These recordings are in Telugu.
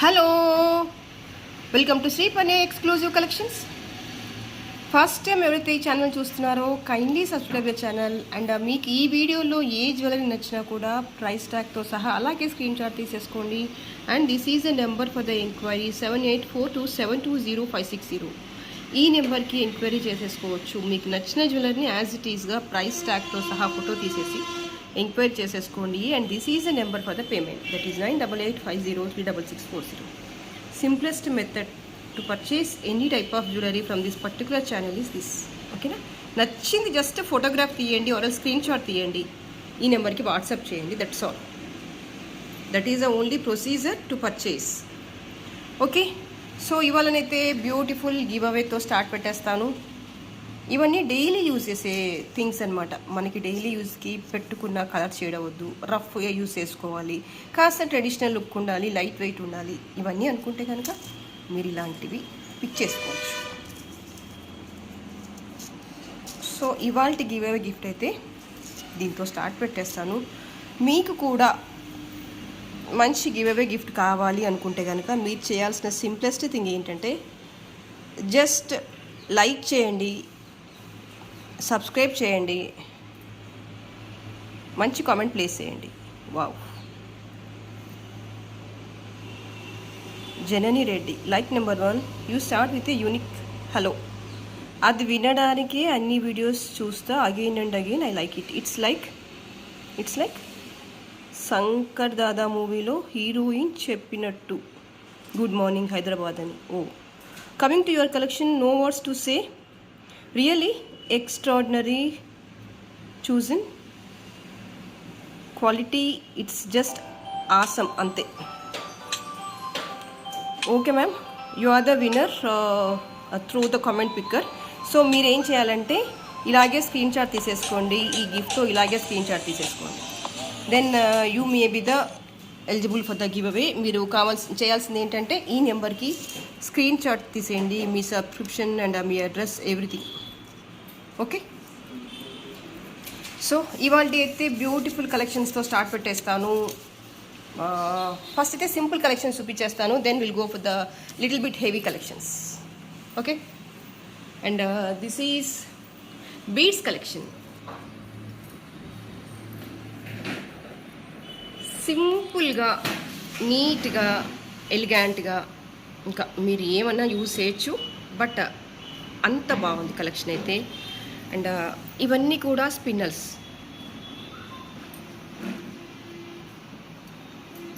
హలో, వెల్కమ్ టు శ్రీ పనే ఎక్స్క్లూజివ్ కలెక్షన్స్. ఫస్ట్ టైం ఎవరైతే ఈ ఛానల్ చూస్తున్నారో kindly subscribe your channel. And మీకు ఈ వీడియోలో ఏ జ్యువెలరీ నచ్చినా కూడా ప్రైస్ ట్యాగ్తో సహా అలాగే స్క్రీన్ షాట్ తీసేసుకోండి. And this is the number for the enquiry 7842720560. ఈ నెంబర్కి ఎంక్వైరీ చేసేసుకోవచ్చు. మీకు నచ్చిన జ్యువెలరీని యాజ్ ఇట్ ఈస్గా ప్రైస్ ట్యాగ్తో సహా ఫోటో తీసేసి ఎంక్వైరీ చేసేసుకోండి. And this is the number for the payment, that is 9885036640. Simplest method to purchase any type of jewellery from this particular channel is this. ఓకేనా? నచ్చింది జస్ట్ ఫోటోగ్రాఫ్ తీయండి ఆర్ స్క్రీన్ షాట్ తీయండి, ఈ నెంబర్కి వాట్సాప్ చేయండి. That's all. That is the only procedure to purchase. Okay, so ఇవాళనైతే బ్యూటిఫుల్ గివ్ అవేతో స్టార్ట్ పెట్టేస్తాను. ఇవన్నీ డైలీ యూజ్ చేసే థింగ్స్ అనమాట. మనకి డైలీ యూజ్కి పెట్టుకున్న కలర్ చేయవద్దు, రఫ్గా యూజ్ చేసుకోవాలి, కాస్త ట్రెడిషనల్ లుక్ ఉండాలి, లైట్ వెయిట్ ఉండాలి. ఇవన్నీ అనుకుంటే కనుక మీరు ఇలాంటివి పిక్ చేసుకోవచ్చు. సో ఇవాళ గివ్ అవే గిఫ్ట్ అయితే దీంతో స్టార్ట్ పెట్టేస్తాను. మీకు కూడా మంచి గివ్ అవే గిఫ్ట్ కావాలి అనుకుంటే కనుక మీరు చేయాల్సిన సింప్లెస్ట్ థింగ్ ఏంటంటే జస్ట్ లైక్ చేయండి, సబ్స్క్రైబ్ చేయండి, మంచి కామెంట్ ప్లేస్ చేయండి. Wow, Janani Reddy like number 1. You start with a unique hello. అది వినడానికే అన్ని వీడియోస్ చూస్తా again and again. I like it. It's like Shankar Dada మూవీలో హీరోయిన్ చెప్పినట్టు గుడ్ మార్నింగ్ హైదరాబాద్ అని. Oh, coming to your collection, no words to say, really extraordinary chosen quality, it's just awesome ante. Okay ma'am, you are the winner through the comment picker. So మీరు ఏం చేయాలంటే ఇలాగే స్క్రీన్ షాట్ తీసేసుకోండి, ఈ గిఫ్ట్తో ఇలాగే స్క్రీన్ షాట్ తీసేసుకోండి. Then you may be the eligible for the giveaway. మీరు చేయాల్సింది ఏంటంటే ఈ నెంబర్కి స్క్రీన్ షాట్ తీసేయండి, మీ సబ్స్క్రిప్షన్ అండ్ మీ అడ్రస్ ఎవ్రీథింగ్. ఓకే, సో ఇవాళ అయితే బ్యూటిఫుల్ కలెక్షన్స్తో స్టార్ట్ పెట్టేస్తాను. ఫస్ట్ అయితే సింపుల్ కలెక్షన్స్ చూపించేస్తాను, then will go for the little bit heavy collections. Okay, and this is beads collection. సింపుల్గా, నీట్గా, ఎలిగాంట్గా, ఇంకా మీరు ఏమన్నా యూజ్ చేయొచ్చు, బట్ అంత బాగుంది కలెక్షన్ అయితే. అండ్ ఇవన్నీ కూడా స్పిన్నల్స్,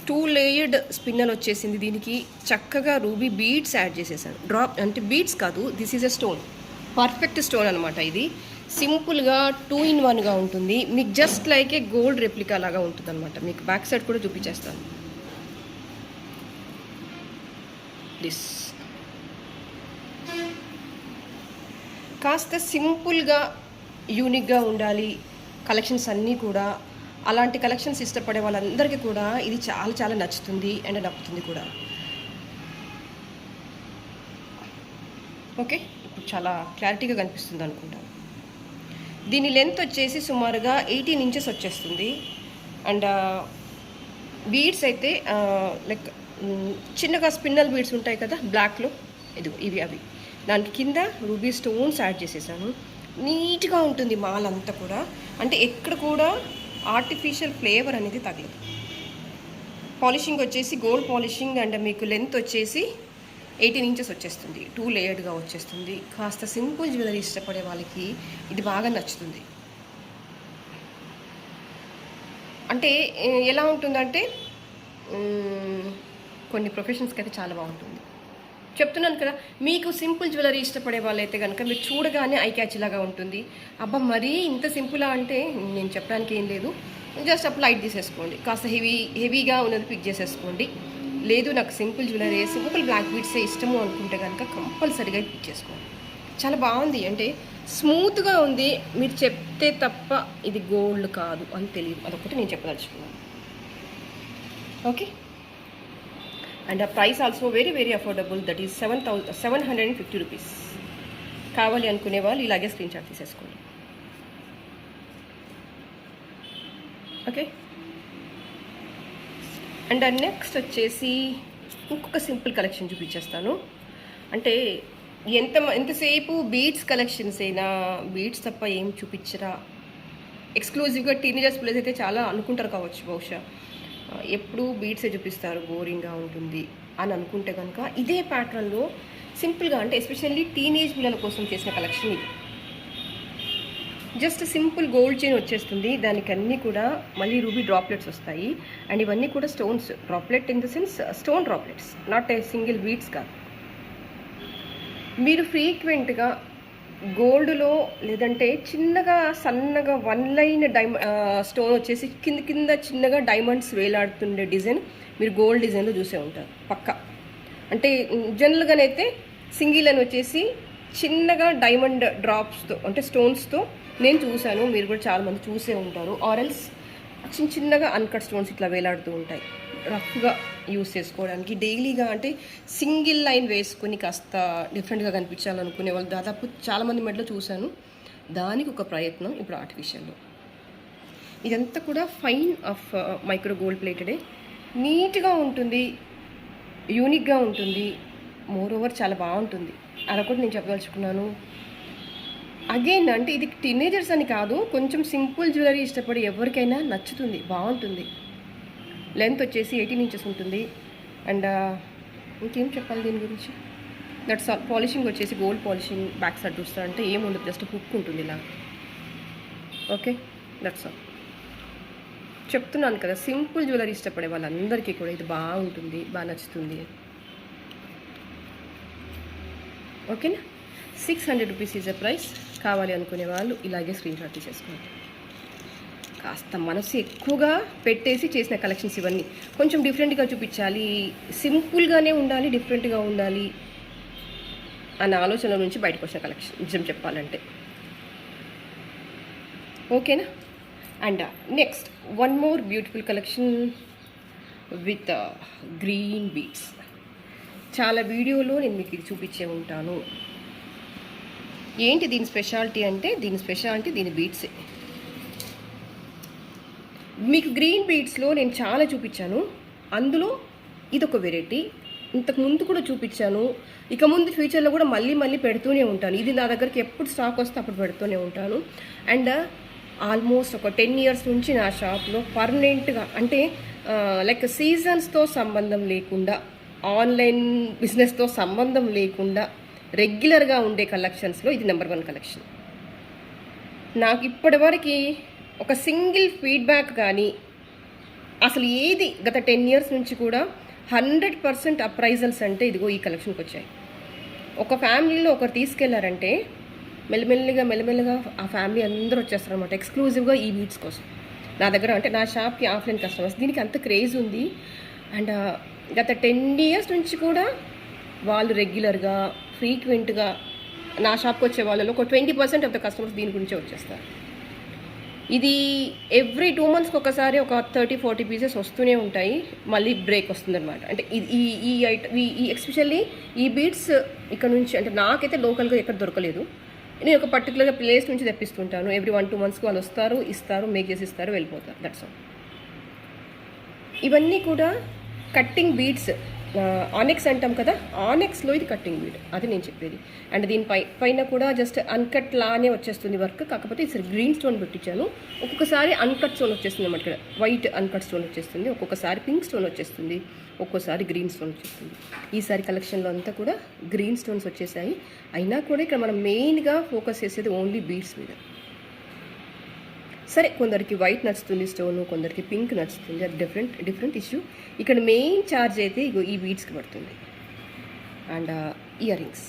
2 లేయర్డ్ స్పిన్నల్ వచ్చేసింది. దీనికి చక్కగా రూబీ బీడ్స్ యాడ్ చేసేసాను. డ్రాప్ అంటే బీడ్స్ కాదు, this is a stone, perfect stone అనమాట. ఇది సింపుల్గా 2-in-1గా ఉంటుంది. మీకు జస్ట్ లైక్ ఏ గోల్డ్ రెప్లికా లాగా ఉంటుంది అనమాట. మీకు బ్యాక్ సైడ్ కూడా చూపించేస్తాను. దిస్ కాస్త సింపుల్గా యూనిక్గా ఉండాలి కలెక్షన్స్ అన్నీ కూడా. అలాంటి కలెక్షన్స్ ఇష్టపడే వాళ్ళందరికీ కూడా ఇది చాలా చాలా నచ్చుతుంది అండ్ నప్పుతుంది కూడా. ఓకే, ఇప్పుడు చాలా క్లారిటీగా కనిపిస్తుంది అనుకుంటాను. దీని లెంత్ వచ్చేసి సుమారుగా 18 ఇంచెస్ వచ్చేస్తుంది. అండ్ బీడ్స్ అయితే లైక్ చిన్నగా స్పిన్నల్ బీడ్స్ ఉంటాయి కదా బ్లాక్లో, ఇవి అవి దానికి కింద రూబీ స్టోన్స్ యాడ్ చేసేసాను. నీట్గా ఉంటుంది మాల్ అంతా కూడా, అంటే ఎక్కడ కూడా ఆర్టిఫిషియల్ ఫ్లేవర్ అనేది తగలదు. పాలిషింగ్ వచ్చేసి గోల్డ్ పాలిషింగ్. అండ్ మీకు లెంత్ వచ్చేసి 18 ఇంచెస్ వచ్చేస్తుంది, 2 లేయర్డ్గా వచ్చేస్తుంది. కాస్త సింపుల్ జ్యువెలరీ ఇష్టపడే వాళ్ళకి ఇది బాగా నచ్చుతుంది. అంటే ఎలా ఉంటుందంటే కొన్ని ప్రొఫెషన్స్కి అయితే చాలా బాగుంటుంది. చెప్తున్నాను కదా, మీకు సింపుల్ జ్యువెలరీ ఇష్టపడే వాళ్ళైతే కనుక మీరు చూడగానే ఐ క్యాచ్ లాగా ఉంటుంది. అబ్బా మరీ ఇంత సింపులా అంటే నేను చెప్పడానికి ఏం లేదు, జస్ట్ అప్పుడు లైట్ తీసేసుకోండి. కాస్త హెవీగా ఉన్నది పిక్ చేసేసుకోండి. లేదు నాకు సింపుల్ జ్యువెలరీ, సింపుల్ బ్లాక్ బీడ్సే ఇష్టము అనుకుంటే కనుక కంపల్సరీగా పిక్ చేసుకోండి. చాలా బాగుంది, అంటే స్మూత్గా ఉంది. మీరు చెప్తే తప్ప ఇది గోల్డ్ కాదు అని తెలియదు, అదొకటి నేను చెప్పదలుచుకున్నాను. ఓకే, అండ్ ఆ price also very very affordable, that is 750 rupees. కావాలి అనుకునే వాళ్ళు ఇలాగే స్క్రీన్ షాట్ తీసేసుకోండి. ఓకే, అండ్ నెక్స్ట్ వచ్చేసి ఇంకొక సింపుల్ కలెక్షన్ చూపించేస్తాను. అంటే ఎంతసేపు బీడ్స్ కలెక్షన్స్ అయినా బీడ్స్ తప్ప ఏం చూపించరా, ఎక్స్క్లూజివ్గా టీనేజర్స్ ప్లేస్ అయితే చాలా అనుకుంటారు కావచ్చు బహుశా, ఎప్పుడు బీడ్సే చూపిస్తారు బోరింగ్గా ఉంటుంది అని అనుకుంటే కనుక ఇదే ప్యాటర్న్లో సింపుల్గా, అంటే ఎస్పెషల్లీ టీనేజ్ పిల్లల కోసం చేసిన కలెక్షన్ ఇది. జస్ట్ సింపుల్ గోల్డ్ చైన్ వచ్చేస్తుంది, దానికి అన్నీ కూడా మళ్ళీ రూబీ డ్రాప్లెట్స్ వస్తాయి. అండ్ ఇవన్నీ కూడా stones, droplet in the sense stone droplets, not a single beads కాదు. మీరు ఫ్రీక్వెంట్గా గోల్డ్లో లేదంటే చిన్నగా సన్నగా వన్ లైన్ స్టోన్ వచ్చేసి కింద చిన్నగా డైమండ్స్ వేలాడుతుండే డిజైన్ మీరు గోల్డ్ డిజైన్లో చూసే ఉంటారు పక్కా. అంటే జనరల్గానైతే సింగిల్ అని వచ్చేసి చిన్నగా డైమండ్ డ్రాప్స్తో అంటే స్టోన్స్తో నేను చూశాను, మీరు కూడా చాలామంది చూసే ఉంటారు. ఆరెల్స్ చిన్నగా అన్కట్ స్టోన్స్ ఇట్లా వేలాడుతూ ఉంటాయి, రఫ్గా యూస్ చేసుకోవడానికి డైలీగా. అంటే సింగిల్ లైన్ వేసుకుని కాస్త డిఫరెంట్గా కనిపించాలనుకునే వాళ్ళు దాదాపు చాలామంది మెడలో చూశాను. దానికి ఒక ప్రయత్నం ఇప్పుడు ఆర్టిఫిషియల్లో. ఇదంతా కూడా ఫైన్ ఆఫ్ మైక్రో గోల్డ్ ప్లేటెడే, నీట్గా ఉంటుంది, యూనిక్గా ఉంటుంది, మోర్ ఓవర్ చాలా బాగుంటుంది. అదొకటి నేను చెప్పదలుచుకున్నాను. అగైన్ అంటే ఇది టీనేజర్స్ అని కాదు, కొంచెం సింపుల్ జ్యువెలరీ ఇష్టపడి ఎవరికైనా నచ్చుతుంది, బాగుంటుంది. లెంత్ వచ్చేసి 18 ఇంచెస్ ఉంటుంది. అండ్ ఇంకేం చెప్పాలి దీని గురించి, దట్స్ ఆల్. పాలిషింగ్ వచ్చేసి గోల్డ్ పాలిషింగ్, బ్యాక్ సైడ్ చూస్తా అంటే ఏముండదు, జస్ట్ హుక్ ఉంటుంది ఇలా. Okay, that's all. చెప్తున్నాను కదా, సింపుల్ జ్యువెలరీ ఇష్టపడే వాళ్ళందరికీ కూడా ఇది బాగుంటుంది, బాగా నచ్చుతుంది. ఓకేనా, 600 రూపీస్ ఈజ్ అ ప్రైస్. కావాలి అనుకునే వాళ్ళు ఇలాగే స్క్రీన్ షాట్ తీసేసుకోండి. కాస్త మనసు ఎక్కువగా పెట్టేసి చేసిన కలెక్షన్స్ ఇవన్నీ. కొంచెం డిఫరెంట్గా చూపించాలి, సింపుల్గానే ఉండాలి, డిఫరెంట్గా ఉండాలి అన్న ఆలోచన నుంచి బయటకు వచ్చిన కలెక్షన్ నిజం చెప్పాలంటే. ఓకేనా. And next one more beautiful collection with green beads. చాలా వీడియోలో నేను మీకు ఇది చూపించే ఉంటాను. ఏంటి దీని స్పెషాలిటీ అంటే, దీని బీడ్సే. మీకు గ్రీన్ బీడ్స్లో నేను చాలా చూపించాను, అందులో ఇదొక వెరైటీ. ఇంతకు ముందు కూడా చూపించాను, ఇక ముందు ఫ్యూచర్లో కూడా మళ్ళీ పెడుతూనే ఉంటాను. ఇది నా దగ్గరికి ఎప్పుడు స్టాక్ వస్తే అప్పుడు పెడుతూనే ఉంటాను. అండ్ ఆల్మోస్ట్ ఒక 10 years నుంచి నా షాప్లో పర్మనెంట్గా, అంటే లైక్ సీజన్స్తో సంబంధం లేకుండా, ఆన్లైన్ బిజినెస్తో సంబంధం లేకుండా రెగ్యులర్గా ఉండే కలెక్షన్స్లో ఇది నెంబర్ 1 కలెక్షన్. నాకు ఇప్పటివరకు ఒక సింగిల్ ఫీడ్బ్యాక్ కానీ అసలు ఏది గత 10 years నుంచి కూడా 100% అప్రైజల్స్ అంటే ఇదిగో ఈ కలెక్షన్కి వచ్చాయి. ఒక ఫ్యామిలీలో ఒకరు తీసుకెళ్లారంటే మెల్లమెల్లగా ఆ ఫ్యామిలీ అందరూ వచ్చేస్తారు అనమాట, ఎక్స్క్లూజివ్గా ఈ బీడ్స్ కోసం నా దగ్గర. అంటే నా షాప్కి ఆఫ్లైన్ కస్టమర్స్, దీనికి అంత క్రేజ్ ఉంది. అండ్ గత 10 years నుంచి కూడా వాళ్ళు రెగ్యులర్గా ఫ్రీక్వెంట్గా నా షాప్కి వచ్చే వాళ్ళలో ఒక 20% ఆఫ్ ద కస్టమర్స్ దీని గురించే వచ్చేస్తారు. ఇది ఎవ్రీ 2 monthsకి ఒకసారి ఒక 30-40 పీసెస్ వస్తూనే ఉంటాయి, మళ్ళీ బ్రేక్ వస్తుందన్నమాట. అంటే ఈ ఎస్పెషల్లీ ఈ బీడ్స్ ఇక్కడ నుంచి అంటే నాకైతే లోకల్గా ఎక్కడ దొరకలేదు. నేను ఒక పర్టికులర్గా ప్లేస్ నుంచి తెప్పిస్తుంటాను. ఎవ్రీ 1-2 monthsకి వాళ్ళు వస్తారు, ఇస్తారు, మేక్ చేసి ఇస్తారు, వెళ్ళిపోతారు. That's all. ఇవన్నీ కూడా కట్టింగ్ బీడ్స్, ఆనెక్స్ అంటాం కదా, ఆనెక్స్లో ఇది కట్టింగ్ బీడ్, అది నేను చెప్పేది. అండ్ దీని పైన కూడా జస్ట్ అన్కట్ లానే వచ్చేస్తుంది వర్క్, కాకపోతే ఇది గ్రీన్ స్టోన్ పెట్టించాను. ఒక్కొక్కసారి అన్కట్ స్టోన్ వచ్చేస్తుంది అన్నమాట, ఇక్కడ వైట్ అన్కట్ స్టోన్ వచ్చేస్తుంది, ఒక్కొక్కసారి పింక్ స్టోన్ వచ్చేస్తుంది, ఒక్కోసారి గ్రీన్ స్టోన్ వచ్చేస్తుంది. ఈసారి కలెక్షన్లో అంతా కూడా గ్రీన్ స్టోన్స్ వచ్చేసాయి. అయినా కూడా ఇక్కడ మనం మెయిన్గా ఫోకస్ చేసేది ఓన్లీ బీడ్స్ మీద. సరే, కొందరికి వైట్ నచ్చుతుంది స్టోను, కొందరికి పింక్ నచ్చుతుంది, అది డిఫరెంట్ ఇష్యూ. ఇక్కడ మెయిన్ ఛార్జ్ అయితే ఇగో ఈ బీడ్స్కి పడుతుంది. అండ్ ఇయర్ రింగ్స్,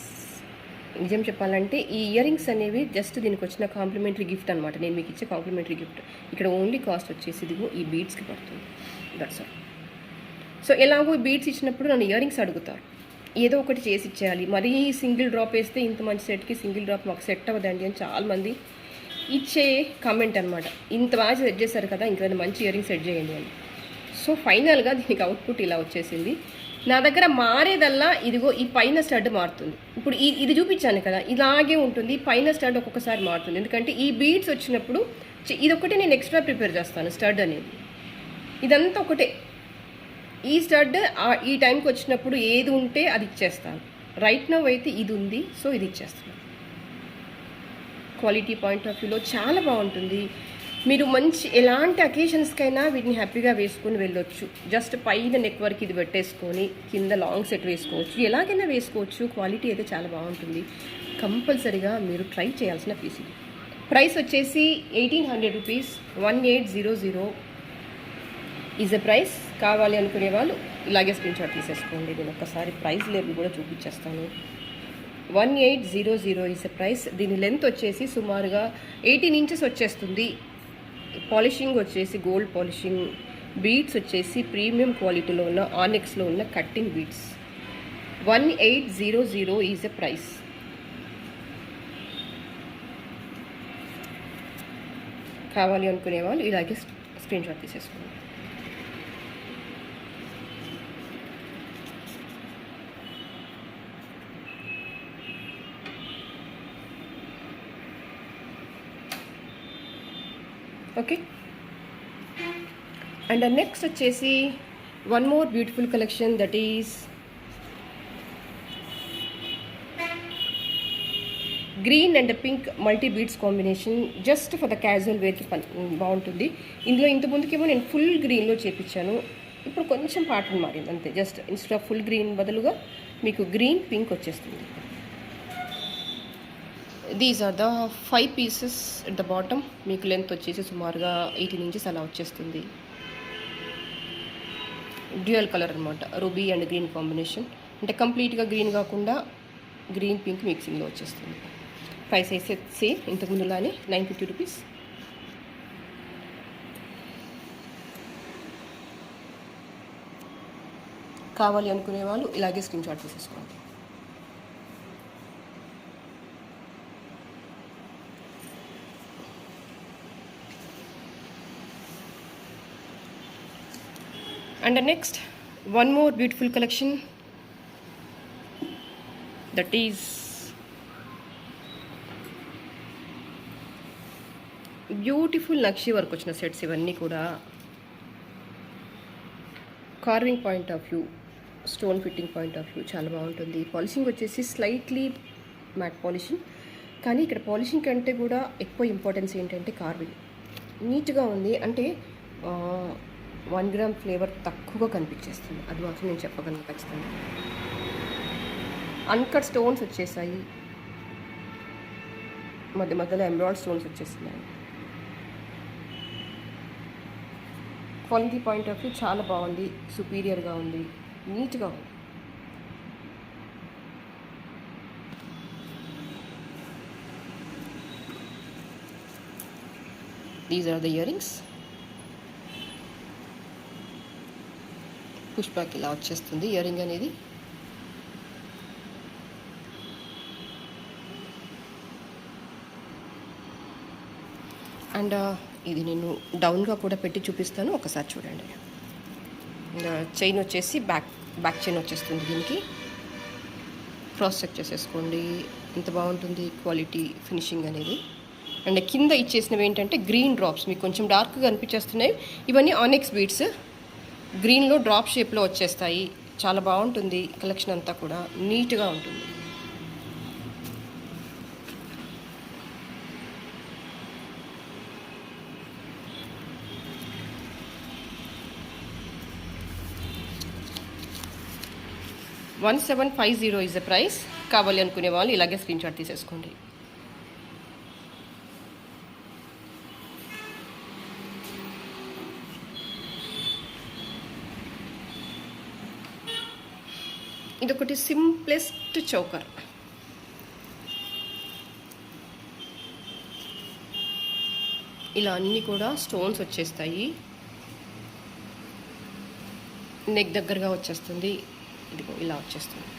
నిజం చెప్పాలంటే ఈ ఇయర్ రింగ్స్ అనేవి జస్ట్ దీనికి వచ్చిన కాంప్లిమెంటరీ గిఫ్ట్ అనమాట, నేను మీకు ఇచ్చే కాంప్లిమెంటరీ గిఫ్ట్. ఇక్కడ ఓన్లీ కాస్ట్ వచ్చేసి ఇదిగో ఈ బీడ్స్కి పడుతుంది, దట్స్ ఆల్. సో ఎలాగో ఈ బీడ్స్ ఇచ్చినప్పుడు నన్ను ఇయర్ రింగ్స్ అడుగుతారు, ఏదో ఒకటి చేసి ఇచ్చేయాలి. మరీ సింగిల్ డ్రాప్ వేస్తే ఇంత మంచి సెట్కి సింగిల్ డ్రాప్ మాకు సెట్ అవ్వదండి అని చాలామంది ఇచ్చే కామెంట్ అనమాట. ఇంత బాగా సెట్ చేశారు కదా, ఇంకేదైనా మంచి ఇయర్ రింగ్ సెట్ చేయండి అని. సో ఫైనల్గా దీనికి అవుట్పుట్ ఇలా వచ్చేసింది. నా దగ్గర మారేదల్లా ఇదిగో ఈ పైన స్టడ్ మారుతుంది. ఇప్పుడు ఇది చూపించాను కదా, ఇలాగే ఉంటుంది. పైన స్టడ్ ఒక్కొక్కసారి మారుతుంది, ఎందుకంటే ఈ బీడ్స్ వచ్చినప్పుడు ఇదొక్కటే నేను ఎక్స్ట్రా ప్రిపేర్ చేస్తాను. స్టడ్ అనేది ఇదంతా ఒకటే, ఈ స్టడ్ ఈ టైంకి వచ్చినప్పుడు ఏది ఉంటే అది ఇచ్చేస్తాను. రైట్ నౌ అయితే ఇది ఉంది, సో ఇది ఇచ్చేస్తాను. క్వాలిటీ పాయింట్ ఆఫ్ వ్యూలో చాలా బాగుంటుంది. మీరు మంచి ఎలాంటి అకేషన్స్కైనా వీటిని హ్యాపీగా వేసుకొని వెళ్ళొచ్చు. జస్ట్ పైన నెక్ వరకు ఇది పెట్టేసుకొని కింద లాంగ్ సెట్ వేసుకోవచ్చు, ఎలాగైనా వేసుకోవచ్చు. క్వాలిటీ అయితే చాలా బాగుంటుంది. కంపల్సరీగా మీరు ట్రై చేయాల్సిన పీస్ ఇది. ప్రైస్ వచ్చేసి 1800 రూపీస్. 1800 is the price. కావాలి అనుకునే వాళ్ళు ఇలాగే స్క్రీన్ షాట్ తీసేసుకోండి. నేను ఒక్కసారి ప్రైస్ లేబుల్ కూడా చూపించేస్తాను. 1800 ఈజ్ ద ప్రైస్. దీని లెంత్ వచ్చేసి సుమారుగా 18 ఇంచెస్ వచ్చేస్తుంది. పాలిషింగ్ వచ్చేసి గోల్డ్ పాలిషింగ్, బీడ్స్ వచ్చేసి ప్రీమియం క్వాలిటీలో ఉన్న ఆనెక్స్లో ఉన్న cutting beads. 1800 is the price. కావాలి అనుకునే వాళ్ళు ఇలాగే స్క్రీన్ షాట్ తీసేసుకోండి. ఓకే. అండ్ నెక్స్ట్ వచ్చేసి one more beautiful collection, that is green and pink multi beads combination. Just for the casual వేర్కి బాగుంటుంది. ఇందులో ఇంత ముందుకేమో నేను ఫుల్ గ్రీన్లో చేపించాను, ఇప్పుడు కొంచెం ప్యాటర్న్ మారింది అంతే. Just instead of full green బదులుగా మీకు గ్రీన్ పింక్ వచ్చేస్తుంది. These are the 5 pieces at the bottom. మీకు లెంత్ వచ్చేసి సుమారుగా 18 ఇంచెస్ అలా వచ్చేస్తుంది. డ్యూయల్ కలర్ అనమాట, రూబీ అండ్ గ్రీన్ కాంబినేషన్. అంటే కంప్లీట్గా గ్రీన్ కాకుండా గ్రీన్ పింక్ మిక్సింగ్లో వచ్చేస్తుంది. ప్రైస్ అయితే సేమ్ ఇంతకుముందులానే 950 రూపీస్. కావాలి అనుకునే వాళ్ళు ఇలాగే స్క్రీన్ షాట్ తీసేసుకోండి. And next, one more beautiful collection, that is beautiful nakshi work వచ్చిన సెట్స్. ఇవన్నీ కూడా carving point of view, stone fitting point of view చాలా బాగుంటుంది. పాలిషింగ్ వచ్చేసి స్లైట్లీ మ్యాట్ పాలిషింగ్, కానీ ఇక్కడ పాలిషింగ్ కంటే కూడా ఎక్కువ ఇంపార్టెన్స్ ఏంటంటే కార్వింగ్. నీట్గా ఉంది, అంటే 1 గ్రామ్ ఫ్లేవర్ తక్కువగా కనిపించేస్తుంది, అది మాత్రం నేను చెప్పగలను ఖచ్చితంగా. అన్కట్ స్టోన్స్ వచ్చేసాయి, మధ్య మధ్యలో ఎంబ్రాయిడ్ స్టోన్స్ వచ్చేస్తున్నాయి. క్వాలిటీ పాయింట్ ఆఫ్ వ్యూ చాలా బాగుంది, సుపీరియర్గా ఉంది, నీట్గా ఉంది. These are the earrings. Push back ఇలా వచ్చేస్తుంది ఇయర్ రింగ్ అనేది. అండ్ ఇది నేను డౌన్గా కూడా పెట్టి చూపిస్తాను, ఒకసారి చూడండి. చైన్ వచ్చేసి బ్యాక్ చైన్ వచ్చేస్తుంది. దీనికి క్రాస్ చెక్ చేసేసుకోండి, ఎంత బాగుంటుంది క్వాలిటీ ఫినిషింగ్ అనేది. అండ్ కింద ఇచ్చేసినవి ఏంటంటే గ్రీన్ డ్రాప్స్, మీకు కొంచెం డార్క్గా అనిపించేస్తున్నాయి. ఇవన్నీ ఆనెక్స్ బీడ్స్, గ్రీన్లో డ్రాప్ షేప్లో వచ్చేస్తాయి. చాలా బాగుంటుంది కలెక్షన్ అంతా కూడా, నీట్గా ఉంటుంది. $1750 ఇస్ ద ప్రైస్. కావాలి అనుకునే వాళ్ళు ఇలాగే స్క్రీన్ షాట్ తీసేసుకోండి. ఇదొకటి సింప్లెస్ట్ చౌకర్. ఇలా అన్నీ కూడా స్టోన్స్ వచ్చేస్తాయి, నెక్ దగ్గరగా వచ్చేస్తుంది. ఇదిగో ఇలా వచ్చేస్తుంది.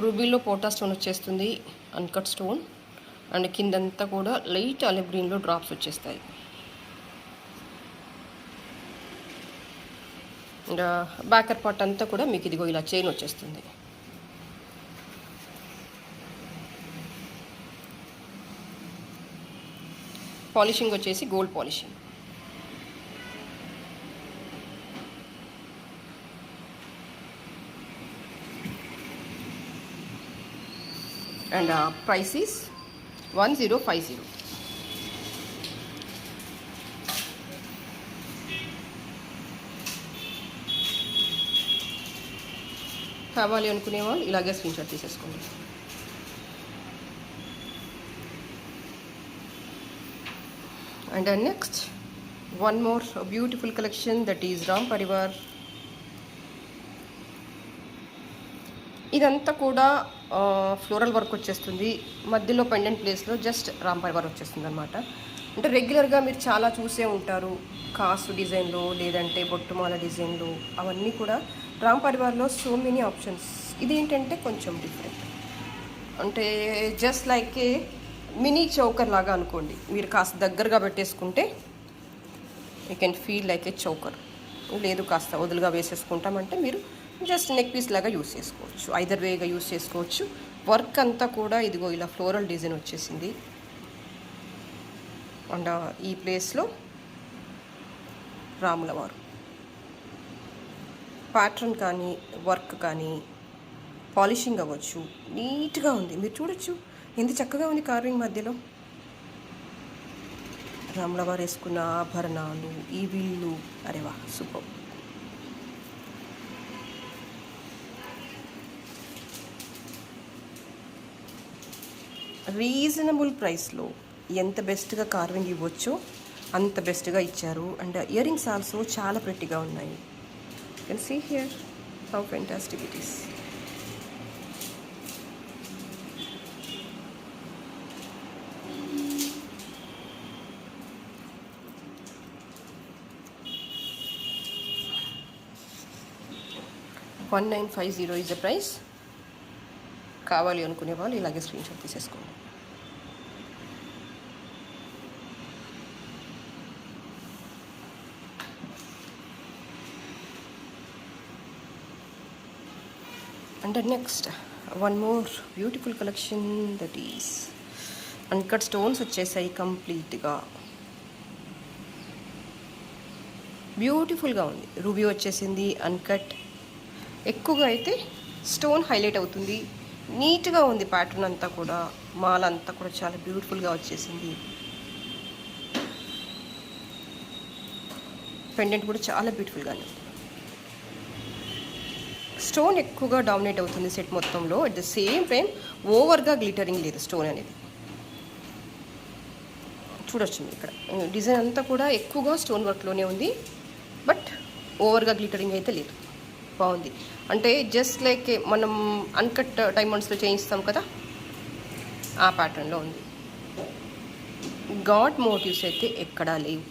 రూబీలో పోటా స్టోన్ వచ్చేస్తుంది, అన్కట్ స్టోన్. అండ్ కిందంతా కూడా లైట్ ఆలివ్ గ్రీన్లో డ్రాప్స్ వచ్చేస్తాయి. అండ్ బ్యాకర్ పార్ట్ అంతా కూడా మీకు ఇదిగో ఇలా చైన్ వచ్చేస్తుంది. పాలిషింగ్ వచ్చేసి gold polishing. And price is 1050. కావాలి అనుకునే వాళ్ళు ఇలాగే స్క్రీన్ షాట్ తీసేసుకోండి. And next one more beautiful collection, that is Ram Parivar. ఇదంతా కూడా ఫ్లోరల్ వర్క్ వచ్చేస్తుంది, మధ్యలో పెండెంట్ ప్లేస్లో జస్ట్ రామ్ పరివార్ వచ్చేస్తుంది అనమాట. అంటే రెగ్యులర్గా మీరు చాలా చూసే ఉంటారు, కాసు డిజైన్లో లేదంటే బొట్టుమాల డిజైన్లో, అవన్నీ కూడా రామ్ పరివార్లో సో మెనీ ఆప్షన్స్. ఇది ఏంటంటే కొంచెం డిఫరెంట్, అంటే జస్ట్ లైక్ ఏ మినీ చౌకర్ లాగా అనుకోండి. మీరు కాస్త దగ్గరగా పెట్టేసుకుంటే you can feel like A choker. లేదు కాస్త వదులుగా వేసేసుకుంటామంటే మీరు జస్ట్ నెక్ పీస్ లాగా యూస్ చేసుకోవచ్చు. ఐదర్ వేగా యూస్ చేసుకోవచ్చు. వర్క్ అంతా కూడా ఇదిగో ఇలా ఫ్లోరల్ డిజైన్ వచ్చేసింది. అండ్ ఈ ప్లేస్లో రాముల వారు ప్యాటర్న్ కానీ వర్క్ కానీ పాలిషింగ్ అవ్వచ్చు, నీట్గా ఉంది. మీరు చూడొచ్చు ఎంత చక్కగా ఉంది కార్వింగ్ మధ్యలో. రాముల వారు వేసుకున్న ఆభరణాలు, ఈ వీళ్ళు, అరే వా సూపర్. రీజనబుల్ ప్రైస్లో ఎంత బెస్ట్గా కార్వింగ్ ఇవ్వచ్చో అంత బెస్ట్గా ఇచ్చారు. అండ్ ఇయర్ రింగ్స్ ఆల్సో చాలా ప్రెట్టిగా ఉన్నాయి. You can see here how fantastic it is. $1950 is the price. కావాలి అనుకునే వాళ్ళు ఇలాగే స్క్రీన్ షాట్ తీసేసుకోండి. And next one more beautiful collection, that is uncut stones వచ్చేసాయి కంప్లీట్గా. బ్యూటిఫుల్గా ఉంది. రూబీ వచ్చేసింది, అన్కట్. ఎక్కువగా అయితే స్టోన్ హైలైట్ అవుతుంది. నీట్గా ఉంది ప్యాటర్న్ అంతా కూడా. మాల అంతా కూడా చాలా బ్యూటిఫుల్గా వచ్చేసింది. పెండెంట్ కూడా చాలా బ్యూటిఫుల్గానే ఉంది. స్టోన్ ఎక్కువగా డామినేట్ అవుతుంది సెట్ మొత్తంలో. అట్ ద సేమ్ టైం ఓవర్గా గ్లిటరింగ్ లేదు స్టోన్ అనేది. చూడొచ్చు ఇక్కడ డిజైన్ అంతా కూడా ఎక్కువగా స్టోన్ వర్క్లోనే ఉంది, బట్ ఓవర్గా గ్లిటరింగ్ అయితే లేదు. బాగుంది. అంటే జస్ట్ లైక్ మనం అన్కట్ డైమండ్స్లో చేయిస్తాం కదా, ఆ ప్యాటర్న్లో ఉంది. గాడ్ మోటివ్స్ అయితే ఎక్కడా లేవు.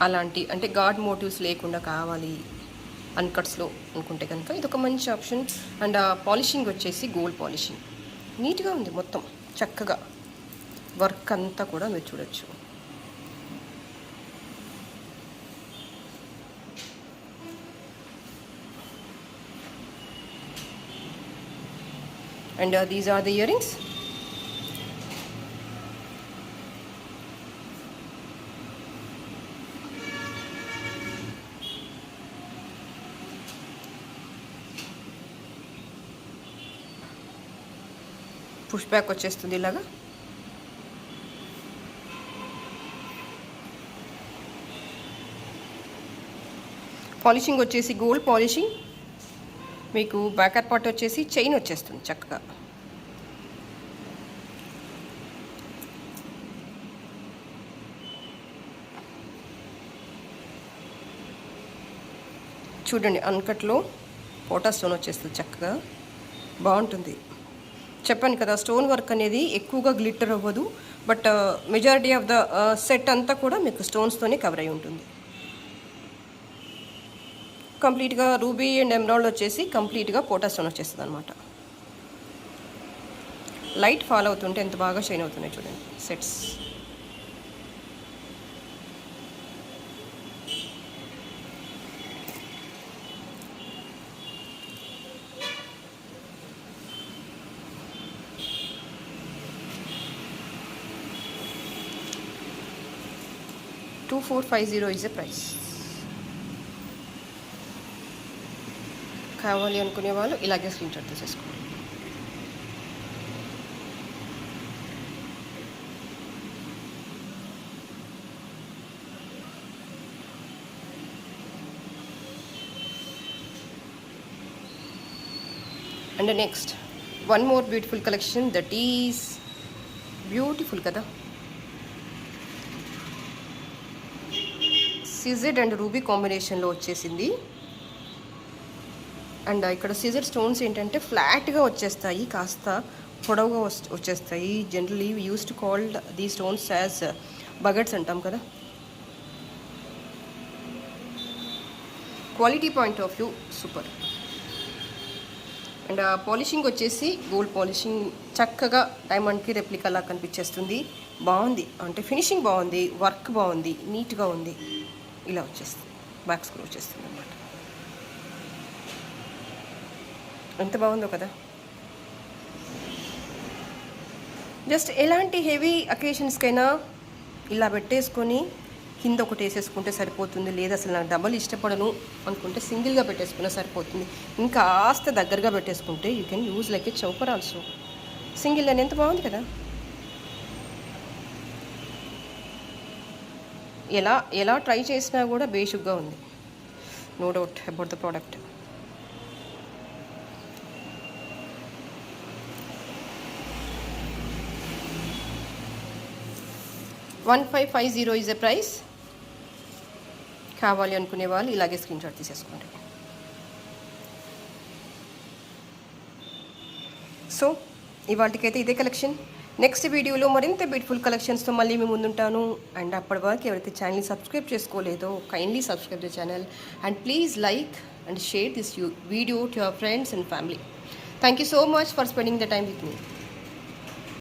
అలాంటి అంటే గాడ్ మోటివ్స్ లేకుండా కావాలి అన్కట్స్లో అనుకుంటే కనుక ఇదొక మంచి ఆప్షన్. అండ్ పాలిషింగ్ వచ్చేసి గోల్డ్ పాలిషింగ్. నీట్గా ఉంది మొత్తం చక్కగా. వర్క్ అంతా కూడా మీరు చూడొచ్చు. And these are the earrings. Push back వచ్చేస్తుంది ఇలాగా. పాలిషింగ్ వచ్చేసి గోల్డ్ పాలిషింగ్. మీకు బ్యాకర్ పార్ట్ వచ్చేసి చైన్ వచ్చేస్తుంది చక్కగా. చూడండి అన్కట్లో పోటా స్టోన్ వచ్చేస్తుంది చక్కగా. బాగుంటుంది. చెప్పాను కదా స్టోన్ వర్క్ అనేది ఎక్కువగా గ్లిట్టర్ అవ్వదు, but majority of the set అంతా కూడా మీకు స్టోన్స్తోనే కవర్ అయి ఉంటుంది. కంప్లీట్గా రూబీ అండ్ ఎమరాల్డ్ వచ్చేసి కంప్లీట్గా పోటా స్టోన్ వచ్చేస్తుంది అనమాట. లైట్ ఫాలో అవుతుంటే ఎంత బాగా షైన్ అవుతున్నాయి చూడండి సెట్స్. 2450 is the price. కావాలి అనుకునే వాళ్ళు ఇలాగే స్క్రీన్ షాట్ తీసేసుకోండి. And next, one more beautiful collection that is beautiful kada. CZ and ruby కాంబినేషన్లో వచ్చేసింది. అండ్ ఇక్కడ సిజెడ్ స్టోన్స్ ఏంటంటే ఫ్లాట్గా వచ్చేస్తాయి, కాస్త పొడవుగా వచ్చేస్తాయి. జనరలీ యూస్ టు కాల్డ్ దీ స్టోన్స్ యాజ్ బగట్స్ అంటాం కదా. Quality point of view super. And polishing వచ్చేసి గోల్డ్ పాలిషింగ్, చక్కగా డైమండ్కి రెప్లికా లా కనిపించేస్తుంది. బాగుంది, అంటే ఫినిషింగ్ బాగుంది, వర్క్ బాగుంది, నీట్గా ఉంది. ఇలా వచ్చేస్తుంది, బ్యాక్ స్క్రూ వచ్చేస్తుంది అన్నమాట. ఎంత బాగుందో కదా. జస్ట్ ఎలాంటి హెవీ అకేషన్స్కైనా ఇలా పెట్టేసుకొని కింద ఒకటి వేసేసుకుంటే సరిపోతుంది. లేదా అసలు నాకు డబల్ ఇష్టపడను అనుకుంటే సింగిల్గా పెట్టేసుకున్నా సరిపోతుంది. ఇంకా కాస్త దగ్గరగా పెట్టేసుకుంటే you can use like A choker also. Single అని ఎంత బాగుంది కదా. ఎలా ట్రై చేసినా కూడా బేషుగ్గా ఉంది. No doubt about the product. $1550 is the price. కావాలి అనుకునే వాళ్ళు ఇలాగే స్క్రీన్ షాట్ తీసేసుకోండి. సో ఇవాళకైతే ఇదే కలెక్షన్. నెక్స్ట్ వీడియోలో మరింత బ్యూటిఫుల్ కలెక్షన్స్తో మళ్ళీ మేము ముందుంటాను. అండ్ అప్పటి వరకు ఎవరైతే ఛానల్ని సబ్స్క్రైబ్ చేసుకోలేదో kindly subscribe the channel and please like and share this video to your friends and family. Thank you so much for spending the time with me.